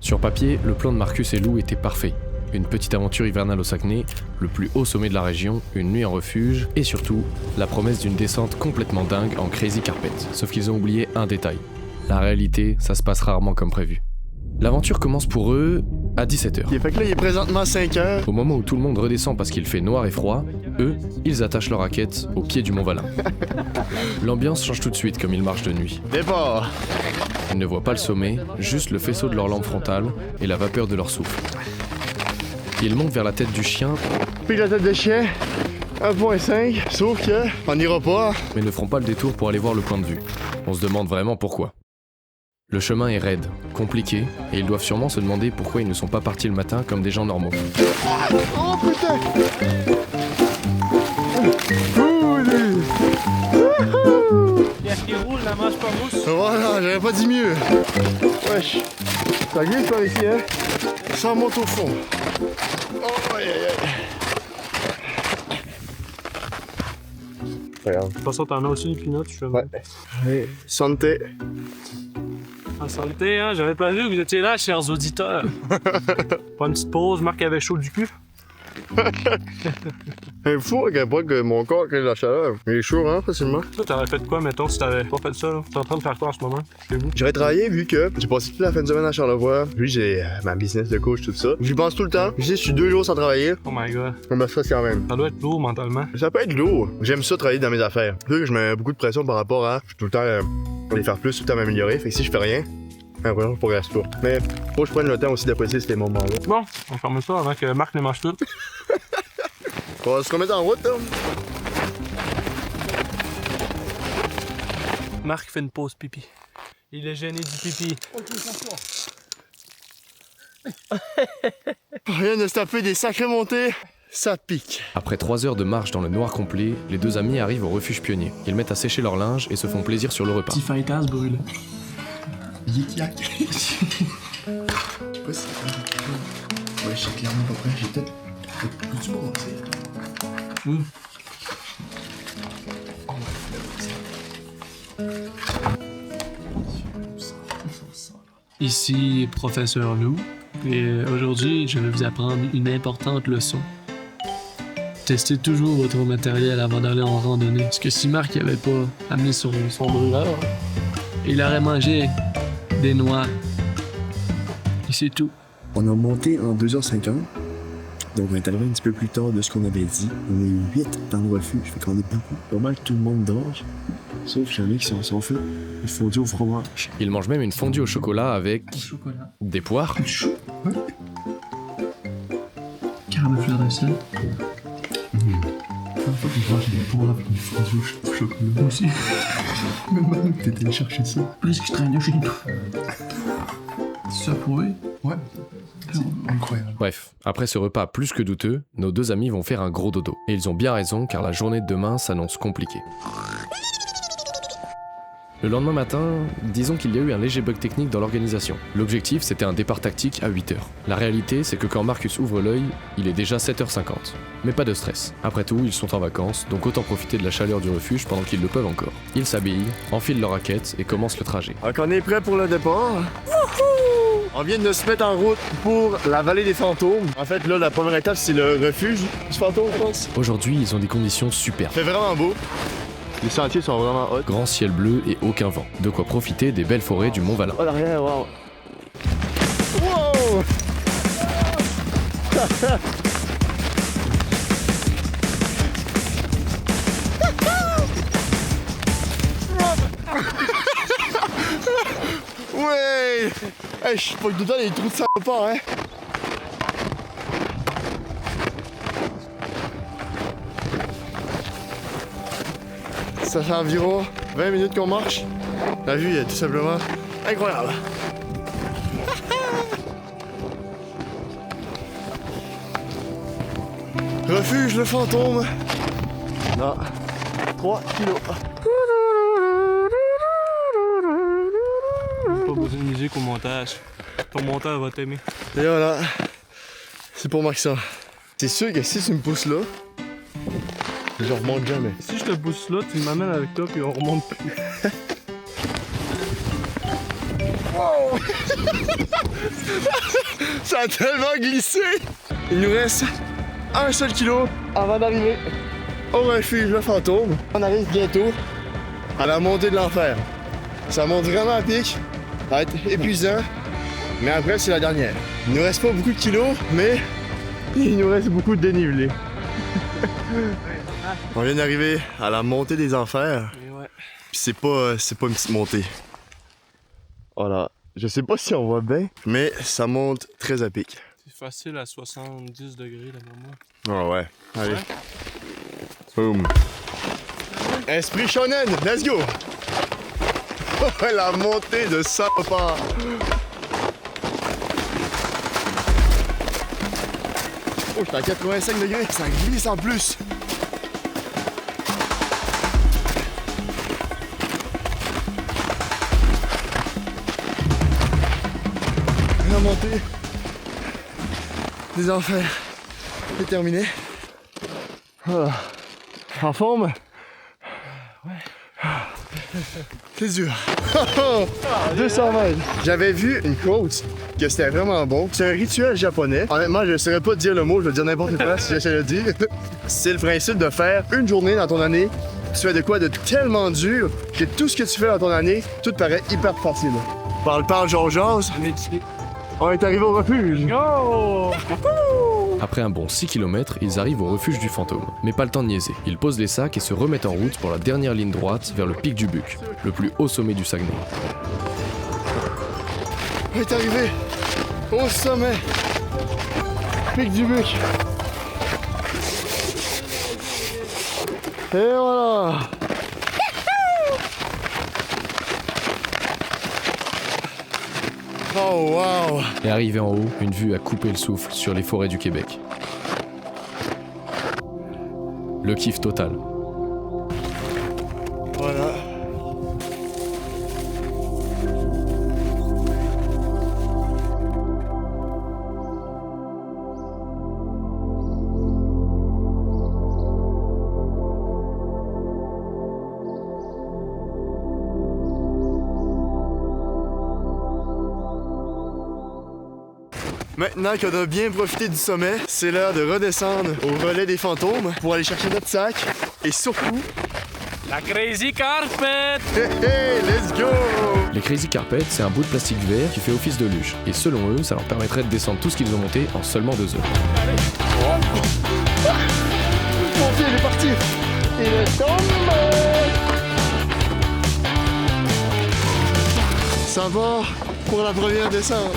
Sur papier, le plan de Marcus et Lou était parfait. Une petite aventure hivernale au Saguenay, le plus haut sommet de la région, une nuit en refuge, et surtout, la promesse d'une descente complètement dingue en Crazy Carpet. Sauf qu'ils ont oublié un détail. La réalité, ça se passe rarement comme prévu. L'aventure commence pour eux à 17h. Fait que là, il est présentement 5h. Au moment où tout le monde redescend parce qu'il fait noir et froid, eux, ils attachent leur raquette au pied du Mont Valin. L'ambiance change tout de suite comme ils marchent de nuit. Départ! Ils ne voient pas le sommet, juste le faisceau de leur lampe frontale et la vapeur de leur souffle. Ils montent vers la tête du chien, Puis la tête de chien, 1.5, sauf que on n'ira pas. mais ne feront pas le détour pour aller voir le point de vue. On se demande vraiment pourquoi. Le chemin est raide, compliqué, et ils doivent sûrement se demander pourquoi ils ne sont pas partis le matin comme des gens normaux. Oh putain! Cool! Pierre qui roule, la manche pas mousse. Voilà, j'aurais pas dit mieux. Wesh, ça glisse par ici, hein? Ça monte au fond. Oh, aïe, aïe, aïe. Regarde. De toute façon, t'en as aussi les peanuts, je fais. Ouais. Allez, santé. En santé, hein, j'avais pas vu que vous étiez là, chers auditeurs. Pas une petite pause, Marc avait chaud du cul. C'est fou à quel point que mon corps crée de la chaleur. Il est chaud, hein, facilement. Toi, t'aurais fait quoi, mettons, si t'avais pas fait ça, là? T'es en train de faire quoi en ce moment? Chez vous? J'aurais travaillé vu que j'ai passé toute la fin de semaine à Charlevoix. Puis j'ai ma business de coach, tout ça. J'y pense tout le temps. Je suis 2 jours sans travailler. Oh my god. On me stresse quand même. Ça doit être lourd mentalement. Ça peut être lourd. J'aime ça travailler dans mes affaires. Vu que je mets beaucoup de pression par rapport à. Je suis tout le temps aller faire plus, tout le temps m'améliorer. Fait que si je fais rien, après, je progresse pas. Mais faut que je prenne le temps aussi d'apprécier ces moments-là. Bon, on ferme ça avant que Marc les mange tout. On va se remettre en route, là. Marc fait une pause pipi. Il est gêné du pipi. Rien de se taper des sacrées montées. Ça pique. Après 3 heures de marche dans le noir complet, les deux amis arrivent au refuge pionnier. Ils mettent à sécher leur linge et se font plaisir sur le repas. Petit feuilletage brûlé. Yik-yak. Je sais pas si ouais, je sais clairement pas prêt. J'ai peut-être. Peux-tu me mentir? Ici, professeur Lou, et aujourd'hui, je vais vous apprendre une importante leçon. Testez toujours votre matériel avant d'aller en randonnée. Parce que si Marc n'avait pas amené son brûleur, il aurait mangé des noix. Et c'est tout. On a monté en 2h50. Donc on est arrivé un petit peu plus tard de ce qu'on avait dit. On est 8 dans le refuge. Fait qu'on est beaucoup. Pas mal tout le monde dort. Sauf qu'il y en a qui sont fait. Ils font du au fromage. Ils mangent même une fondue au chocolat avec Chocolat. des poires. Chou. Ouais. Carne de fleur de sel. Une fois que je mange des poires avec une fondue au chocolat. Moi aussi. Même t'étais allé chercher ça. Plus que je traîne de chez nous. C'est approuvé? Ouais. Incroyable. Bref, après ce repas plus que douteux, nos deux amis vont faire un gros dodo. Et ils ont bien raison car la journée de demain s'annonce compliquée. Le lendemain matin, disons qu'il y a eu un léger bug technique dans l'organisation. L'objectif, c'était un départ tactique à 8h. La réalité, c'est que quand Marcus ouvre l'œil, il est déjà 7h50. Mais pas de stress. Après tout, ils sont en vacances, donc autant profiter de la chaleur du refuge pendant qu'ils le peuvent encore. Ils s'habillent, enfilent leurs raquettes et commencent le trajet. Donc on est prêt pour le départ. On vient de se mettre en route pour la vallée des fantômes. En fait, là, la première étape, c'est le refuge du fantôme, je pense. Aujourd'hui, ils ont des conditions superbes. Il fait vraiment beau. Les sentiers sont vraiment hot. Grand ciel bleu et aucun vent. De quoi profiter des belles forêts du Mont Valin. Oh, l'arrière, wow. Wow! Ouais! Hey, je suis pas dedans les trous de salopard, hein! Ça fait environ 20 minutes qu'on marche. La vue est tout simplement incroyable. Refuge le fantôme. Non. 3 kilos. Pas besoin de musique au montage. Ton monteur va t'aimer. Et voilà. C'est pour Maxence. C'est sûr que si tu me pousses là, je remonte jamais. Si je te pousse là, tu m'amènes avec toi puis on remonte plus. Wow! Ça a tellement glissé! Il nous reste un seul kilo avant d'arriver au refuge le fantôme. On arrive bientôt à la montée de l'enfer. Ça monte vraiment à pic, ça va être épuisant, mais après c'est la dernière. Il nous reste pas beaucoup de kilos, mais il nous reste beaucoup de dénivelé. On vient d'arriver à la montée des enfers. Ouais. Puis c'est pas une petite montée. Voilà. Je sais pas si on voit bien, mais ça monte très à pic. C'est facile à 70 degrés là pour moi. Ah ouais. Allez. Boom. Esprit shonen, let's go! La montée de salopard. Oh, j'étais à 85 degrés, ça glisse en plus. La montée des enfers est terminée. Voilà. En forme? C'est dur. 200 mètres. J'avais vu une quote que c'était vraiment bon. C'est un rituel japonais. Honnêtement, je ne saurais pas dire le mot, je vais dire n'importe quoi si j'essaie de le dire. C'est le principe de faire une journée dans ton année. Tu fais de quoi de tellement dur que tout ce que tu fais dans ton année, tout paraît hyper facile. Parle, Georges. On est arrivé au refuge. Go! Après un bon 6 km, ils arrivent au refuge du fantôme. Mais pas le temps de niaiser. Ils posent les sacs et se remettent en route pour la dernière ligne droite vers le pic du Buc, le plus haut sommet du Saguenay. On est arrivé au sommet. Pic du Buc. Et voilà. Oh wow! Et arrivé en haut, une vue à couper le souffle sur les forêts du Québec. Le kiff total. Voilà. Maintenant qu'on a bien profité du sommet, c'est l'heure de redescendre au relais des fantômes pour aller chercher notre sac et surtout... La Crazy Carpet! Hey, hey, let's go! Les Crazy Carpet, c'est un bout de plastique vert qui fait office de luge. Et selon eux, ça leur permettrait de descendre tout ce qu'ils ont monté en seulement 2 heures. Mon pied, il est parti! Il est tombé! Ça va pour la première descente.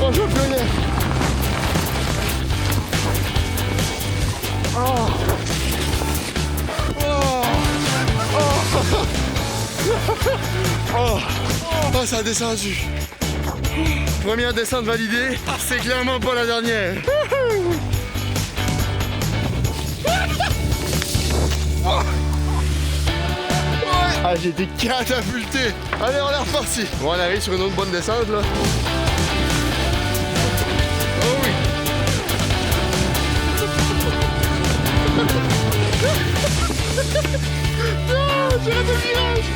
Oh, je veux plus rien. Oh. Oh. Oh. Oh, ça a descendu. Première descente validée, c'est clairement pas la dernière. Ah, j'ai été catapulté. Allez, on est reparti. Bon, on arrive sur une autre bonne descente là. Oh oui. Non, j'ai raté le virage.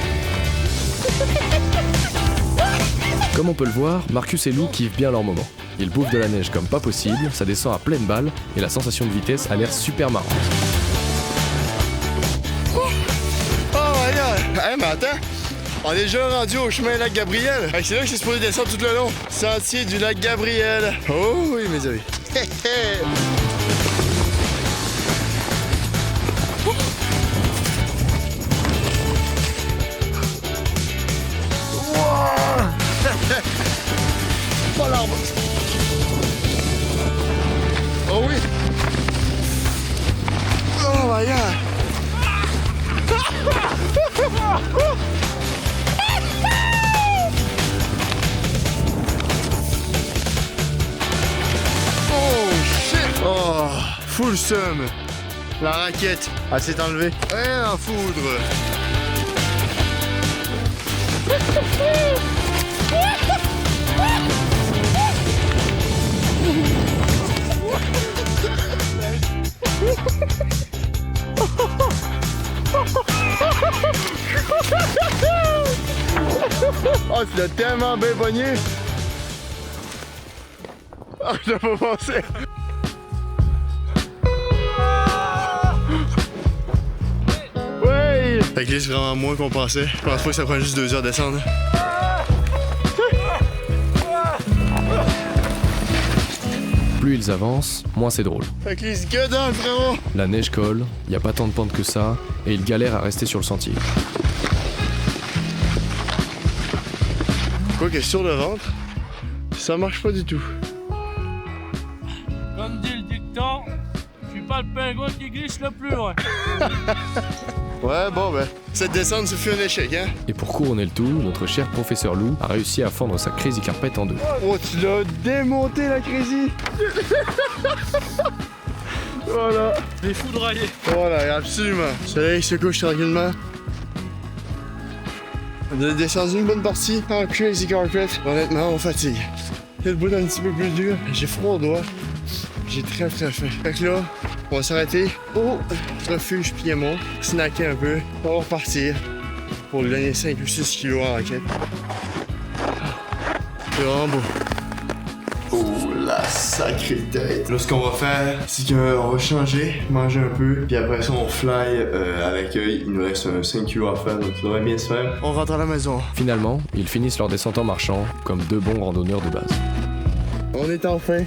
Comme on peut le voir, Marcus et Lou kiffent bien leur moment. Ils bouffent de la neige comme pas possible, ça descend à pleine balle et la sensation de vitesse a l'air super marrante. Oh my god! Hey, mais attends! On est déjà rendu au chemin Lac Gabriel. Hey, c'est là que c'est supposé descendre tout le long. Sentier du Lac Gabriel. Oh oui, mes amis. Pas l'arbre. Oh oui. Oh my god. Oh shit. Oh, full seum. La raquette, elle s'est enlevée. Rien à foudre. l'a tellement bien pogné. Ah, je l'ai pas pensé. Ouais! La glisse vraiment moins qu'on pensait. Je pense pas que ça prend juste 2 heures de descendre. Plus ils avancent, moins c'est drôle. La glisse gueudant, frérot! La neige colle, y a pas tant de pente que ça, et ils galèrent à rester sur le sentier. Quoi que sur le ventre, ça marche pas du tout. Comme dit le dicton, je suis pas le pingouin qui glisse le plus loin. Ouais, bon ben, cette descente, ce fut un échec, hein? Et pour couronner le tout, notre cher professeur Lou a réussi à fendre sa Crazy Carpet en deux. Oh, tu l'as démonté, la Crazy! Voilà. Les foudroyés. Voilà, absolument. Le soleil se couche tranquillement. On a descendu une bonne partie en Crazy Carpet. Honnêtement, on fatigue. C'est le bout un petit peu plus dur. J'ai froid aux doigts. J'ai très faim. Fait que là, on va s'arrêter au refuge Piémont, snacker un peu, on va repartir pour lui donner 5 ou 6 kilos en raquette. C'est vraiment beau. Oh la sacrée tête! Là, ce qu'on va faire, c'est qu'on va changer, manger un peu, puis après ça, on fly à l'accueil. Il nous reste 5 kilos à faire, donc ça devrait bien se faire. On rentre à la maison. Finalement, ils finissent leur descente en marchant, comme 2 bons randonneurs de base. On est enfin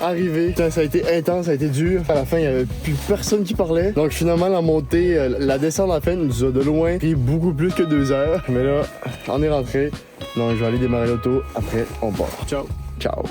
arrivé. Putain, ça a été intense, ça a été dur. À la fin, il y avait plus personne qui parlait. Donc finalement, la montée, la descente à la fin nous a de loin pris beaucoup plus que 2 heures. Mais là, on est rentré. Donc je vais aller démarrer l'auto. Après, on part. Ciao. Ciao.